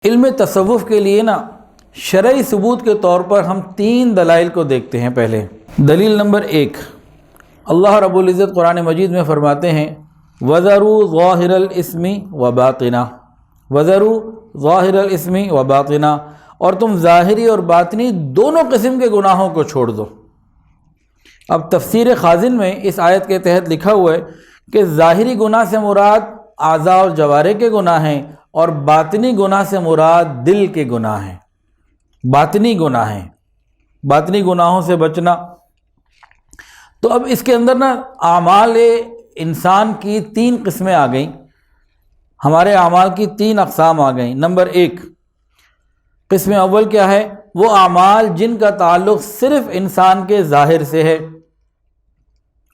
علم تصوف کے لیے شرعی ثبوت کے طور پر ہم 3 دلائل کو دیکھتے ہیں۔ پہلے دلیل نمبر 1، اللہ رب العزت قرآن مجید میں فرماتے ہیں وَذَرُوا ظَاهِرَ الْإِثْمِ وَبَاطِنَهُ، وَذَرُوا ظَاهِرَ الْإِثْمِ وَبَاطِنَهُ، اور تم ظاہری اور باطنی دونوں قسم کے گناہوں کو چھوڑ دو۔ اب تفسیر خازن میں اس آیت کے تحت لکھا ہوا ہے کہ ظاہری گناہ سے مراد اعضاء اور جوارح کے گناہ ہیں، اور باطنی گناہ سے مراد دل کے گناہ ہیں۔ باطنی گناہ ہیں، باطنی گناہوں سے بچنا۔ تو اب اس کے اندر اعمال انسان کی 3 قسمیں آ گئیں، ہمارے اعمال کی 3 اقسام آ گئیں۔ نمبر 1، قسم اول کیا ہے؟ وہ اعمال جن کا تعلق صرف انسان کے ظاہر سے ہے،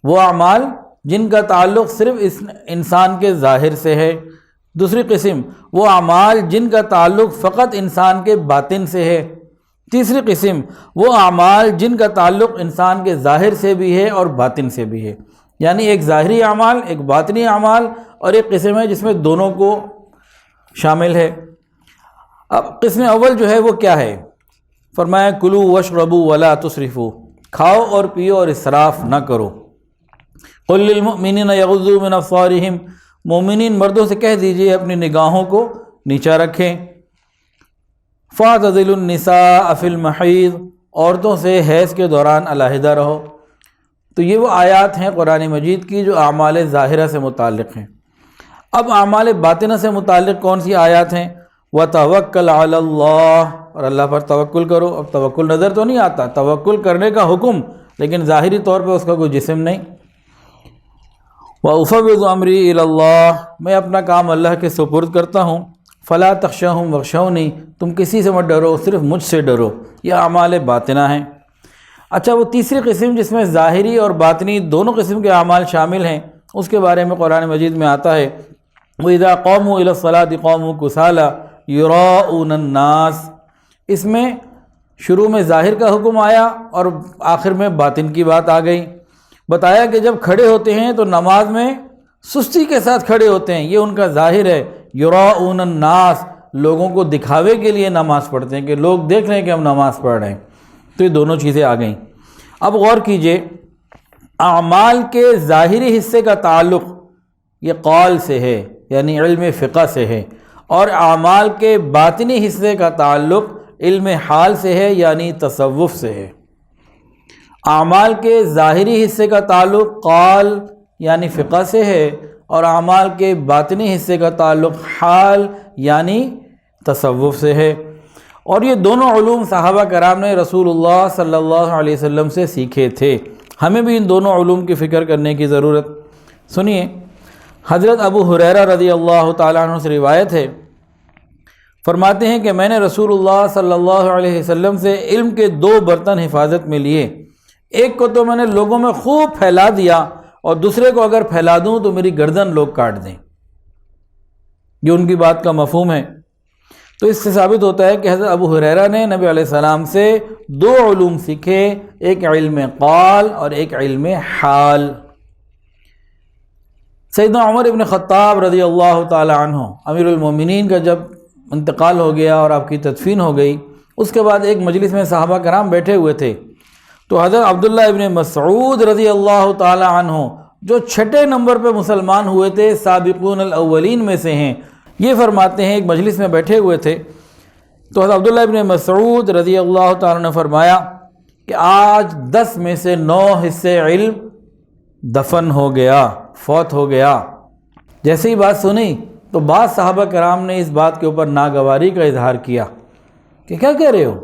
وہ اعمال جن کا تعلق صرف انسان کے ظاہر سے ہے۔ دوسری قسم، وہ اعمال جن کا تعلق فقط انسان کے باطن سے ہے۔ تیسری قسم، وہ اعمال جن کا تعلق انسان کے ظاہر سے بھی ہے اور باطن سے بھی ہے، یعنی ایک ظاہری اعمال، ایک باطنی اعمال، اور ایک قسم ہے جس میں دونوں کو شامل ہے۔ اب قسم اول جو ہے وہ کیا ہے؟ فرمایا کلوا واشربوا ولا تسرفوا، کھاؤ اور پیو اور اسراف نہ کرو۔ قل للمؤمنین یغضوا من ابصارہم، مومنین مردوں سے کہہ دیجئے اپنی نگاہوں کو نیچا رکھیں۔ فاعتزلوا النساء فی المحیض، عورتوں سے حیض کے دوران علیحدہ رہو۔ تو یہ وہ آیات ہیں قرآن مجید کی جو اعمال ظاہرہ سے متعلق ہیں۔ اب اعمال باطنہ سے متعلق کون سی آیات ہیں؟ وَتَوَكَّلْ عَلَى اللَّهِ، اور اللہ پر توکل کرو۔ اب توکل نظر تو نہیں آتا، توکل کرنے کا حکم، لیکن ظاہری طور پہ اس کا کوئی جسم نہیں۔ وَأُفَوِّضُ أَمْرِي إِلَى اللَّهِ، میں اپنا کام اللہ کے سپرد کرتا ہوں۔ فَلَا تَخْشَوْهُمْ وَاخْشَوْنِي، تم کسی سے مت ڈرو، صرف مجھ سے ڈرو۔ یہ اعمال باطنہ ہیں۔ اچھا، وہ تیسری قسم جس میں ظاہری اور باطنی دونوں قسم کے اعمال شامل ہیں، اس کے بارے میں قرآن مجید میں آتا ہے وَإِذَا قَامُوا إِلَى الصَّلَاةِ قَامُوا كُسَالَىٰ يُرَاءُونَ النَّاسَ، اس میں شروع میں ظاہر کا حکم آیا اور آخر میں باطن کی بات آ گئی۔ بتایا کہ جب کھڑے ہوتے ہیں تو نماز میں سستی کے ساتھ کھڑے ہوتے ہیں، یہ ان کا ظاہر ہے۔ یراؤن الناس، لوگوں کو دکھاوے کے لیے نماز پڑھتے ہیں کہ لوگ دیکھ رہے ہیں کہ ہم نماز پڑھ رہے ہیں۔ تو یہ دونوں چیزیں آ گئیں۔ اب غور کیجئے، اعمال کے ظاہری حصے کا تعلق یہ قول سے ہے، یعنی علم فقہ سے ہے، اور اعمال کے باطنی حصے کا تعلق علم حال سے ہے، یعنی تصوف سے ہے۔ اعمال کے ظاہری حصے کا تعلق قول یعنی فقہ سے ہے، اور اعمال کے باطنی حصے کا تعلق حال یعنی تصوف سے ہے۔ اور یہ دونوں علوم صحابہ کرام نے رسول اللہ صلی اللہ علیہ وسلم سے سیکھے تھے۔ ہمیں بھی ان دونوں علوم کی فکر کرنے کی ضرورت۔ سنیے، حضرت ابو ہریرہ رضی اللہ تعالیٰ عنہ سے روایت ہے، فرماتے ہیں کہ میں نے رسول اللہ صلی اللہ علیہ وسلم سے علم کے 2 برتن حفاظت میں لیے۔ ایک کو تو میں نے لوگوں میں خوب پھیلا دیا، اور دوسرے کو اگر پھیلا دوں تو میری گردن لوگ کاٹ دیں۔ یہ ان کی بات کا مفہوم ہے۔ تو اس سے ثابت ہوتا ہے کہ حضرت ابو ہریرہ نے نبی علیہ السلام سے 2 علوم سیکھے، ایک علم قول اور ایک علم حال۔ سیدنا عمر بن خطاب رضی اللہ تعالی عنہ، امیر المومنین کا جب انتقال ہو گیا اور آپ کی تدفین ہو گئی، اس کے بعد ایک مجلس میں صحابہ کرام بیٹھے ہوئے تھے، تو حضرت عبداللہ ابن مسعود رضی اللہ تعالی عنہ جو 6 نمبر پہ مسلمان ہوئے تھے، سابقون الاولین میں سے ہیں، یہ فرماتے ہیں ایک مجلس میں بیٹھے ہوئے تھے، تو حضرت عبداللہ ابن مسعود رضی اللہ تعالی عنہ نے فرمایا کہ آج 10 میں سے 9 حصے علم دفن ہو گیا، فوت ہو گیا۔ جیسے ہی بات سنی تو بعض صحابہ کرام نے اس بات کے اوپر ناگواری کا اظہار کیا کہ کیا کہہ رہے ہو،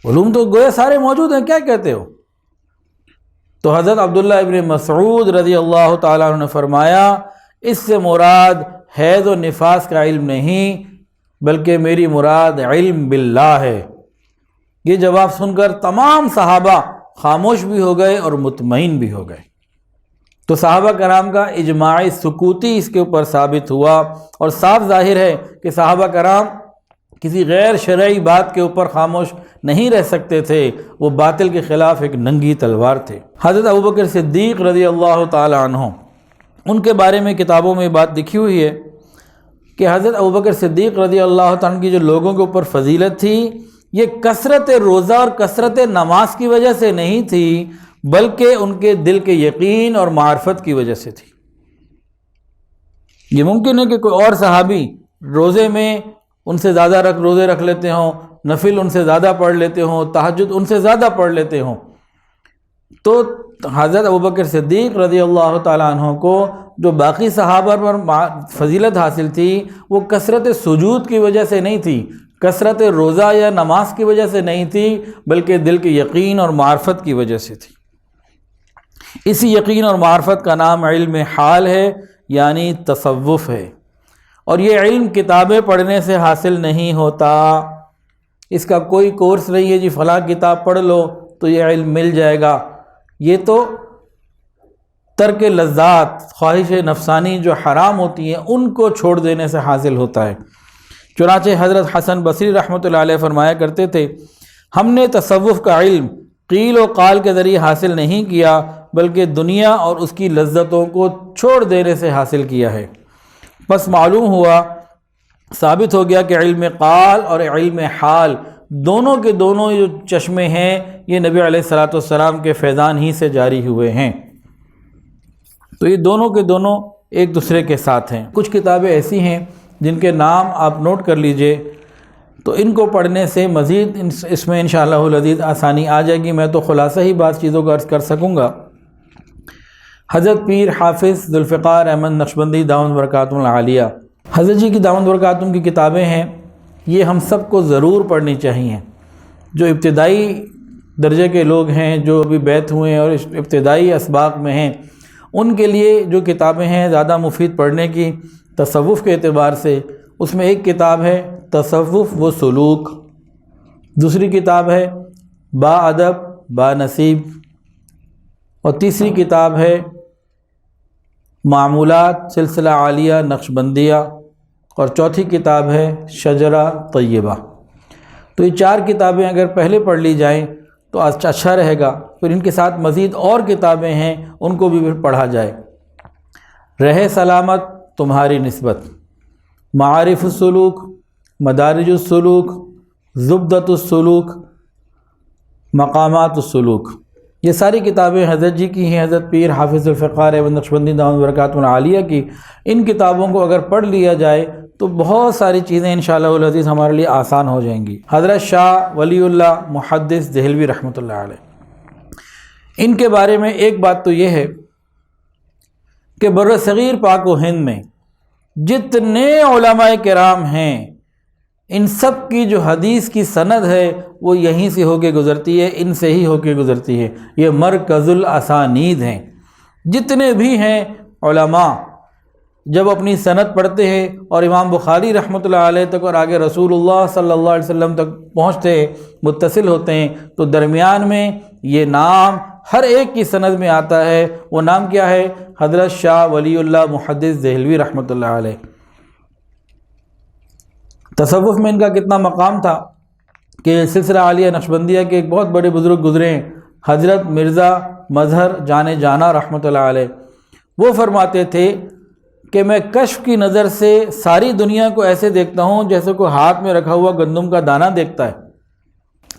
علوم تو گویا سارے موجود ہیں، کیا کہتے ہو؟ تو حضرت عبداللہ ابن مسعود رضی اللہ تعالیٰ عنہ نے فرمایا اس سے مراد حیض و نفاس کا علم نہیں، بلکہ میری مراد علم باللہ ہے۔ یہ جواب سن کر تمام صحابہ خاموش بھی ہو گئے اور مطمئن بھی ہو گئے۔ تو صحابہ کرام کا اجماعی سکوتی اس کے اوپر ثابت ہوا، اور صاف ظاہر ہے کہ صحابہ کرام کسی غیر شرعی بات کے اوپر خاموش نہیں رہ سکتے تھے، وہ باطل کے خلاف ایک ننگی تلوار تھے۔ حضرت ابوبکر صدیق رضی اللہ تعالی عنہ، ان کے بارے میں کتابوں میں بات لکھی ہوئی ہے کہ حضرت ابوبکر صدیق رضی اللہ تعالیٰ عنہ کی جو لوگوں کے اوپر فضیلت تھی یہ کثرت روزہ اور کثرت نماز کی وجہ سے نہیں تھی، بلکہ ان کے دل کے یقین اور معرفت کی وجہ سے تھی۔ یہ ممکن ہے کہ کوئی اور صحابی روزے میں ان سے زیادہ روزے رکھ لیتے ہوں، نفل ان سے زیادہ پڑھ لیتے ہوں، تہجد ان سے زیادہ پڑھ لیتے ہوں، تو حضرت ابوبکر صدیق رضی اللہ تعالیٰ عنہ کو جو باقی صحابہ پر فضیلت حاصل تھی وہ کثرت سجود کی وجہ سے نہیں تھی، کثرت روزہ یا نماز کی وجہ سے نہیں تھی، بلکہ دل کے یقین اور معرفت کی وجہ سے تھی۔ اسی یقین اور معرفت کا نام علم حال ہے، یعنی تصوف ہے، اور یہ علم کتابیں پڑھنے سے حاصل نہیں ہوتا۔ اس کا کوئی کورس نہیں ہے جی فلاں کتاب پڑھ لو تو یہ علم مل جائے گا، یہ تو ترک لذات، خواہش نفسانی جو حرام ہوتی ہیں ان کو چھوڑ دینے سے حاصل ہوتا ہے۔ چنانچہ حضرت حسن بصری رحمۃ اللہ علیہ فرمایا کرتے تھے، ہم نے تصوف کا علم قیل و قال کے ذریعے حاصل نہیں کیا، بلکہ دنیا اور اس کی لذتوں کو چھوڑ دینے سے حاصل کیا ہے۔ بس معلوم ہوا، ثابت ہو گیا کہ علم قال اور علم حال دونوں کے دونوں جو چشمے ہیں یہ نبی علیہ الصلاۃ والسلام کے فیضان ہی سے جاری ہوئے ہیں، تو یہ دونوں کے دونوں ایک دوسرے کے ساتھ ہیں۔ کچھ کتابیں ایسی ہیں جن کے نام آپ نوٹ کر لیجئے، تو ان کو پڑھنے سے مزید اس میں انشاءاللہ العزیز آسانی آ جائے گی۔ میں تو خلاصہ ہی بعض چیزوں کا عرض کر سکوں گا۔ حضرت پیر حافظ ذوالفقار احمد نقشبندی دامت برکاتہ العالیہ، حضرت جی کی دامت برکاتہ کی کتابیں ہیں، یہ ہم سب کو ضرور پڑھنی چاہیے۔ جو ابتدائی درجے کے لوگ ہیں، جو ابھی بیعت ہوئے ہیں اور ابتدائی اسباق میں ہیں، ان کے لیے جو کتابیں ہیں زیادہ مفید پڑھنے کی تصوف کے اعتبار سے، اس میں ایک کتاب ہے تصوف و سلوک، دوسری کتاب ہے با ادب با نصیب، اور تیسری کتاب ہے معمولات سلسلہ عالیہ نقشبندیہ، اور چوتھی کتاب ہے شجرہ طیبہ۔ تو یہ 4 کتابیں اگر پہلے پڑھ لی جائیں تو اچھا رہے گا، پھر ان کے ساتھ مزید اور کتابیں ہیں ان کو بھی پھر پڑھا جائے۔ رہے سلامت تمہاری نسبت، معارف السلوک، مدارج السلوک، زبدۃ السلوک، مقامات السلوک، یہ ساری کتابیں حضرت جی کی ہیں، حضرت پیر حافظ ذوالفقار احمد نقشبندی دامت برکاتہ العالیہ کی۔ ان کتابوں کو اگر پڑھ لیا جائے تو بہت ساری چیزیں انشاءاللہ العزیز ہمارے لیے آسان ہو جائیں گی۔ حضرت شاہ ولی اللہ محدث دہلوی رحمۃ اللہ علیہ، ان کے بارے میں ایک بات تو یہ ہے کہ برصغیر پاک و ہند میں جتنے علماء کرام ہیں ان سب کی جو حدیث کی سند ہے وہ یہیں سے ہو کے گزرتی ہے، ان سے ہی ہو کے گزرتی ہے۔ یہ مرکز الاسانید ہیں، جتنے بھی ہیں علماء جب اپنی سند پڑھتے ہیں اور امام بخاری رحمۃ اللہ علیہ تک اور آگے رسول اللہ صلی اللہ علیہ وسلم تک پہنچتے ہیں، متصل ہوتے ہیں، تو درمیان میں یہ نام ہر ایک کی سند میں آتا ہے۔ وہ نام کیا ہے؟ حضرت شاہ ولی اللہ محدث دہلوی رحمۃ اللہ علیہ۔ تصوف میں ان کا کتنا مقام تھا کہ سلسلہ عالیہ نقشبندیہ کے ایک بہت بڑے بزرگ گزرے ہیں، حضرت مرزا مظہر جانے جانا رحمۃ اللہ علیہ، وہ فرماتے تھے کہ میں کشف کی نظر سے ساری دنیا کو ایسے دیکھتا ہوں جیسے کوئی ہاتھ میں رکھا ہوا گندم کا دانہ دیکھتا ہے۔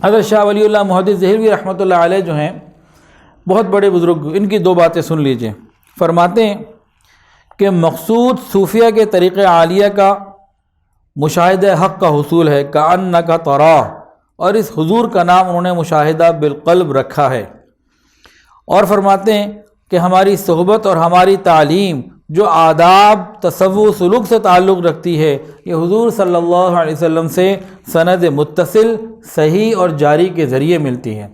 حضرت شاہ ولی اللہ محدث دہلوی رحمۃ اللہ علیہ جو ہیں بہت بڑے بزرگ، ان کی 2 باتیں سن لیجئے۔ فرماتے ہیں کہ مقصود صوفیہ کے طریقے عالیہ کا مشاہدہ حق کا حصول ہے، کأنک تراہ، اور اس حضور کا نام انہوں نے مشاہدہ بالقلب رکھا ہے۔ اور فرماتے ہیں کہ ہماری صحبت اور ہماری تعلیم جو آداب تصوف سلوک سے تعلق رکھتی ہے، یہ حضور صلی اللہ علیہ وسلم سے سند متصل صحیح اور جاری کے ذریعے ملتی ہے۔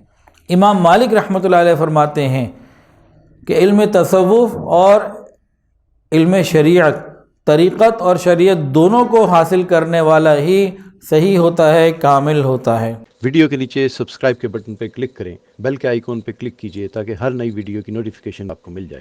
امام مالک رحمۃ اللہ علیہ فرماتے ہیں کہ علم تصوف اور علم شریعت، طریقت اور شریعت دونوں کو حاصل کرنے والا ہی صحیح ہوتا ہے، کامل ہوتا ہے۔ ویڈیو کے نیچے سبسکرائب کے بٹن پہ کلک کریں، بیل کے آئیکن پہ کلک کیجئے تاکہ ہر نئی ویڈیو کی نوٹیفیکیشن آپ کو مل جائے۔